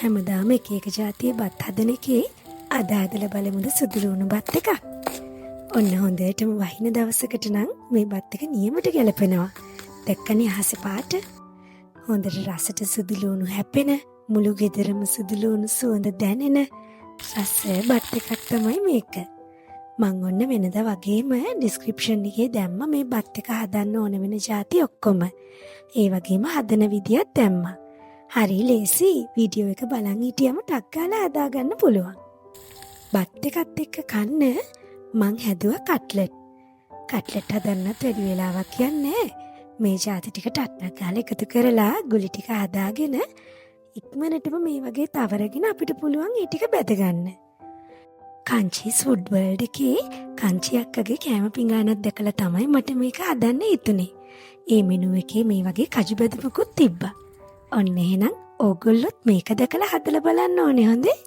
හැමදාම එක එක જાතියේ බත් හදන එකේ අද හදලා බලමුද සුදු ලුණු බත් එකක්. ඔන්න හොඳටම වහින දවසකට නම් මේ බත් එක නියමට ගැලපෙනවා. දැක්කනේ අහසේ පාට. හොඳට රසට සුදු ලුණු හැපෙන, මුළු ගෙදරම සුදු ලුණු සුවඳ දැනෙන රස බත් එකක් තමයි මේක. මං ඔන්න වෙනදා වගේම ඩිස්ක්‍රිප්ෂන් එකේ දැම්ම මේ බත් එක හදන්න ඕන වෙන જાති ඔක්කොම. ඒ වගේම හදන විදියත් දැම්මා. හරි ලේසි. වීඩියෝ එක බලන් හිටියම ටක් ගාලා හදාගන්න පුළුවන්. බත් එකත් එක්ක කන්න මං හැදුවා කට්ලට්. කට්ලට් හදන්නත් වැඩි වෙලාවක් යන්නේ. මේ જાති ටික ටට්ටක් ගාලා එකතු කරලා ගුලි ටික හදාගෙන ඉක්මනටම මේ වගේ තවරගෙන අපිට පුළුවන් ඒ ටික බෙද ගන්න. කංචීස් ෆුඩ් වර්ල්ඩ් එකේ කංචි අක්කගේ කෑම පිඟානක් දැකලා තමයි මට මේක හදන්න හිතුනේ. ඒ මෙනු එකේ මේ වගේ කජු බෙදපුකුත් තිබ්බා. ඔන්න එහෙනම් ඕගොල්ලොත් මේක දැකලා හදලා බලන්න ඕනේ හොඳේ.